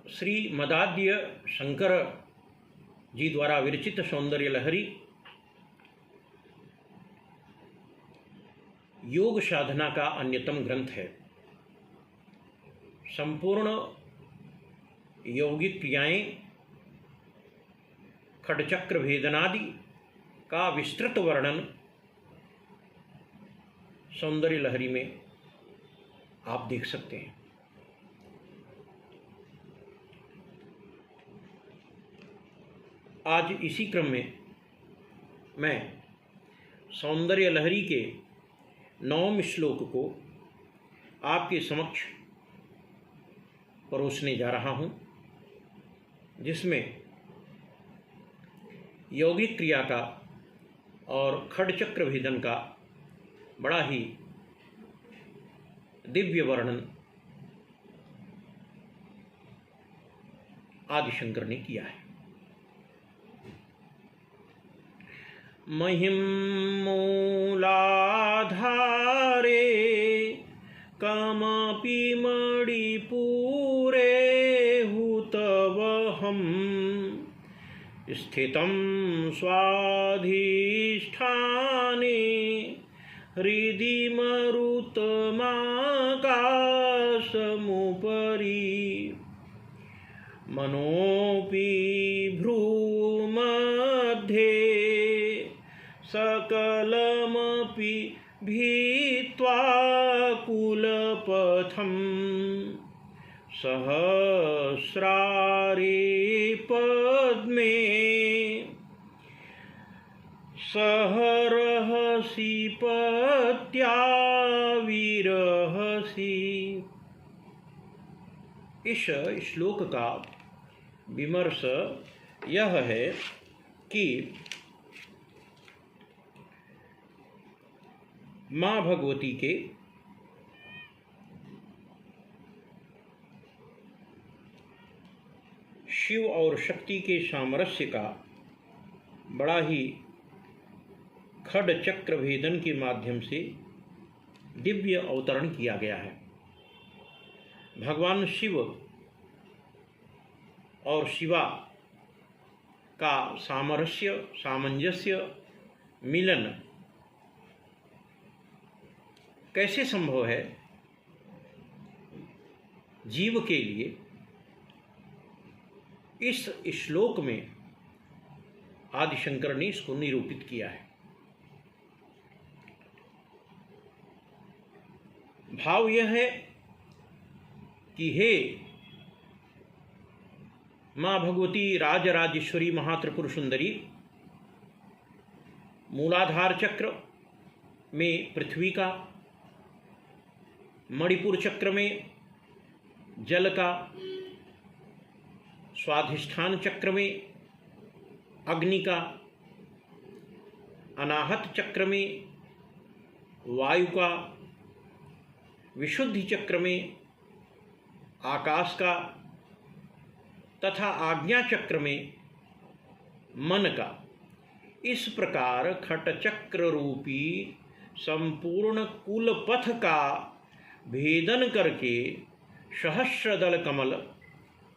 श्री मदाद्य शंकर जी द्वारा विरचित सौंदर्य लहरी योग साधना का अन्यतम ग्रंथ है। संपूर्ण यौगिक क्रियाएं, खडचक्र भेदनादि का विस्तृत वर्णन सौंदर्य लहरी में आप देख सकते हैं। आज इसी क्रम में मैं सौंदर्य लहरी के 9वें श्लोक को आपके समक्ष परोसने जा रहा हूँ, जिसमें यौगिक क्रिया का और खडचक्र भेदन का बड़ा ही दिव्य वर्णन आदि शंकर ने किया है। महिम मूलाधारे कमपि मणिपुरे हुतवहं स्थितं स्वाधिष्ठाने हृदि मरुतमाकाशमुपरि मनोऽपि भ्रूमध्ये सकलमपि भीत्वा कुलपथं सहस्रारे पद्मे सहरहसि पत्या विरहसि। इस श्लोक का विमर्श यह है कि माँ भगवती के शिव और शक्ति के सामरस्य का बड़ा ही खड चक्र भेदन के माध्यम से दिव्य अवतरण किया गया है। भगवान शिव और शिवा का सामरस्य, सामंजस्य, मिलन कैसे संभव है, जीव के लिए इस श्लोक में आदि शंकर ने इसको निरूपित किया है। भाव यह है कि हे माँ भगवती राजराजेश्वरी महात्रिपुर सुंदरी, मूलाधार चक्र में पृथ्वी का, मणिपुर चक्र में जल का, स्वाधिष्ठान चक्र में अग्नि का, अनाहत चक्र में वायु का, विशुद्धि चक्र में आकाश का तथा आज्ञा चक्र में मन का, इस प्रकार खटचक्र रूपी संपूर्ण कुलपथ का भेदन करके सहस्रदल कमल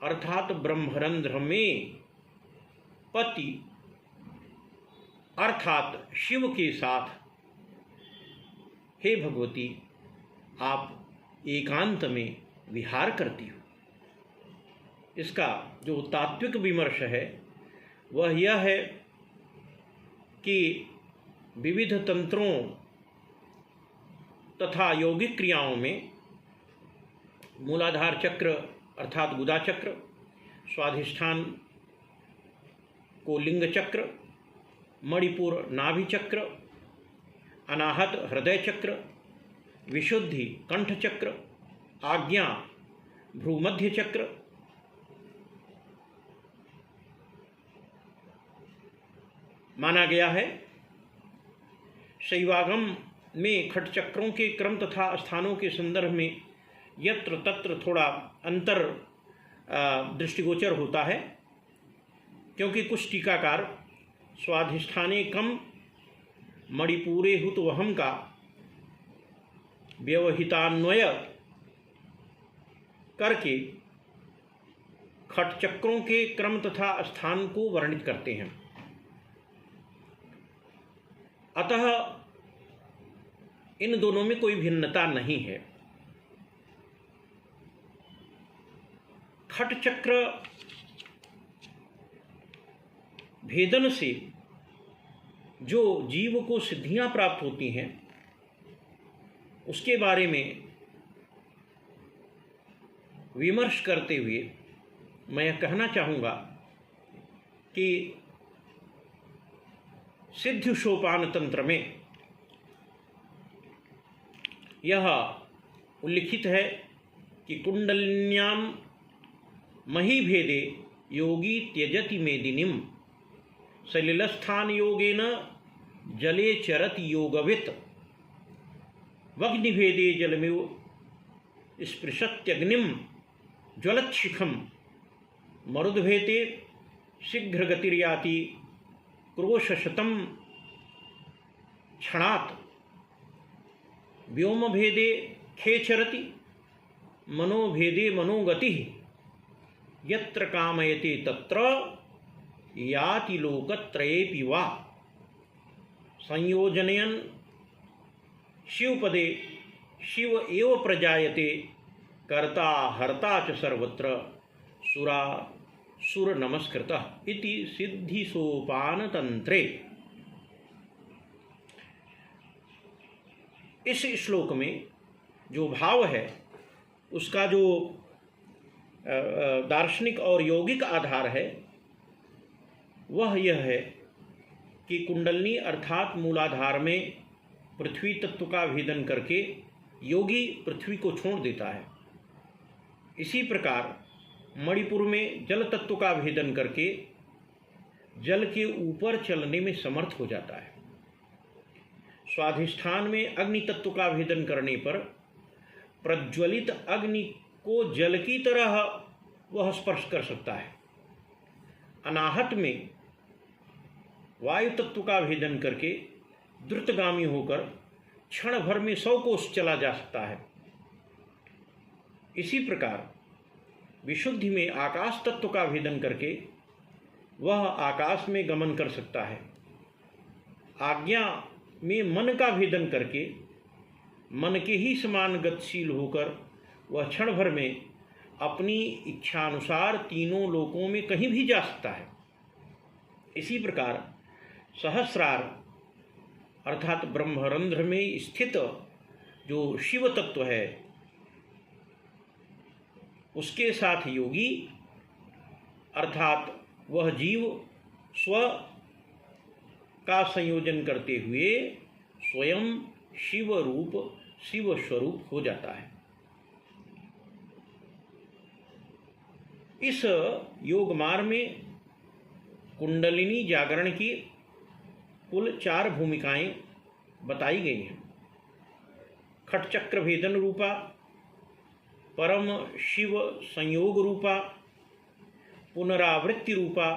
अर्थात ब्रह्मरंध्र में पति अर्थात शिव के साथ हे भगवती आप एकांत में विहार करती हो। इसका जो तात्विक विमर्श है वह यह है कि विविध तंत्रों तथा यौगिक क्रियाओं में मूलाधार चक्र अर्थात गुदा चक्र, स्वाधिष्ठान को लिंग चक्र, मणिपुर नाभि चक्र, अनाहत हृदय चक्र, विशुद्धि कंठ चक्र, आज्ञा भ्रूमध्य चक्र, माना गया है। शैवागम में खट चक्रों के क्रम तथा स्थानों के संदर्भ में यत्र तत्र थोड़ा अंतर दृष्टिगोचर होता है, क्योंकि कुछ टीकाकार स्वाधिष्ठाने कम मणिपुरे हुतवहम का व्यवहितान्वय करके खट चक्रों के क्रम तथा स्थान को वर्णित करते हैं। अतः इन दोनों में कोई भिन्नता नहीं है। खट चक्र भेदन से जो जीव को सिद्धियां प्राप्त होती हैं उसके बारे में विमर्श करते हुए मैं यह कहना चाहूँगा कि सिद्धि सोपान तंत्र में यह उल्लिखित है कि कुंडलिन्यां महीभेदे योगी त्यजति मेदिनीम सलिलस्थान योगेन जले चरति योगवित् वग्निभेदे जलमिव स्पृशत्यग्निम ज्वलच्छिखम मरुद्भेते शीघ्रगतिर्याति क्रोशशतं क्षणात् व्योमभेदे खेचरति मनोभेदे मनोगतिः यत्र कामयते तत्र याति लोकत्रयेऽपि वा संयोजनयन् शिवपदे शिव एव प्रजायते कर्ता हर्ता च सर्वत्र सुरा सुर नमस्कृतः इति सिद्धि सोपान तंत्रे। इस श्लोक में जो भाव है उसका जो दार्शनिक और यौगिक आधार है वह यह है कि कुंडलनी अर्थात मूलाधार में पृथ्वी तत्व का भेदन करके योगी पृथ्वी को छोड़ देता है। इसी प्रकार मणिपुर में जल तत्व का भेदन करके जल के ऊपर चलने में समर्थ हो जाता है। स्वाधिष्ठान में अग्नि तत्व का भेदन करने पर प्रज्वलित अग्नि को जल की तरह वह स्पर्श कर सकता है। अनाहत में वायु तत्व का भेदन करके द्रुतगामी होकर क्षण भर में 100 कोस चला जा सकता है। इसी प्रकार विशुद्धि में आकाश तत्व का भेदन करके वह आकाश में गमन कर सकता है। आज्ञा में मन का भेदन करके मन के ही समान गतिशील होकर वह क्षण भर में अपनी इच्छानुसार तीनों लोकों में कहीं भी जा सकता है। इसी प्रकार सहस्रार अर्थात ब्रह्मरंध्र में स्थित जो शिव तत्व है उसके साथ योगी अर्थात वह जीव स्व का संयोजन करते हुए स्वयं शिव रूप शिव स्वरूप हो जाता है। इस योग मार्ग में कुंडलिनी जागरण की कुल 4 भूमिकाएं बताई गई हैं। खट चक्र भेदन रूपा, परम शिव संयोग रूपा, पुनरावृत्ति रूपा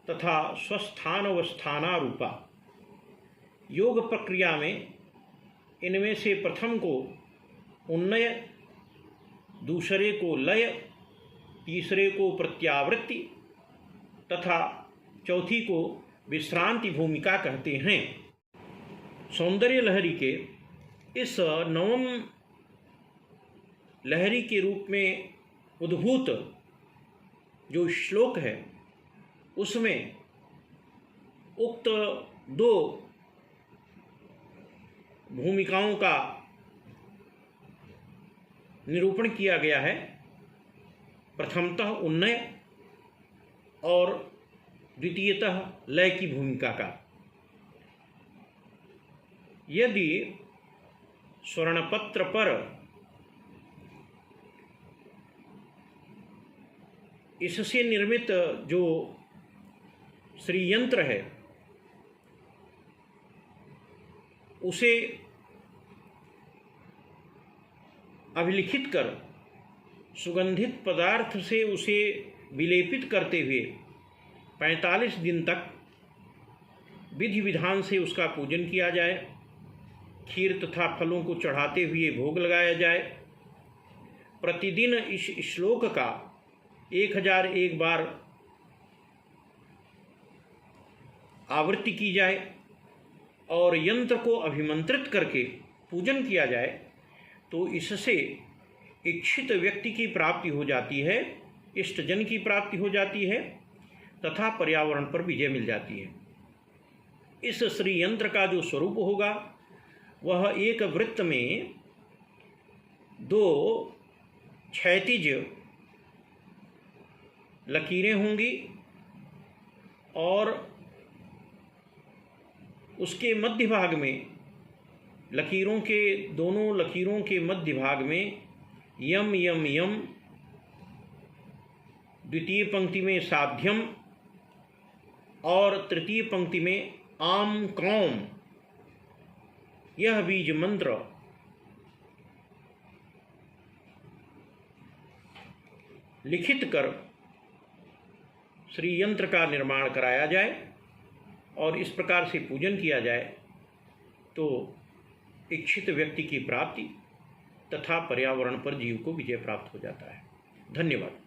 तथा स्वस्थानवस्थाना रूपा। योग प्रक्रिया में इनमें से प्रथम को उन्नय, दूसरे को लय, तीसरे को प्रत्यावृत्ति तथा चौथी को विश्रांति भूमिका कहते हैं। सौंदर्य लहरी के इस नवम लहरी के रूप में उद्भूत जो श्लोक है उसमें उक्त 2 भूमिकाओं का निरूपण किया गया है। प्रथमतः उन्नय और द्वितीयतः लय की भूमिका का। यदि स्वर्णपत्र पर इससे निर्मित जो श्रीयंत्र है उसे अभिलिखित कर सुगंधित पदार्थ से उसे विलेपित करते हुए 45 दिन तक विधि विधान से उसका पूजन किया जाए। खीर तथा फलों को चढ़ाते हुए भोग लगाया जाए। प्रतिदिन इस श्लोक का 1001 बार आवृत्ति की जाए और यंत्र को अभिमंत्रित करके पूजन किया जाए तो इससे इच्छित व्यक्ति की प्राप्ति हो जाती है, इष्टजन की प्राप्ति हो जाती है तथा पर्यावरण पर विजय मिल जाती है। इस श्री यंत्र का जो स्वरूप होगा वह एक वृत्त में 2 क्षैतिज लकीरें होंगी और उसके मध्य भाग में दोनों लकीरों के मध्य भाग में यम यम यम, द्वितीय पंक्ति में साध्यम और तृतीय पंक्ति में आम क्लौम, यह बीज मंत्र लिखित कर श्री यंत्र का निर्माण कराया जाए और इस प्रकार से पूजन किया जाए तो इच्छित व्यक्ति की प्राप्ति तथा पर्यावरण पर जीव को विजय प्राप्त हो जाता है। धन्यवाद।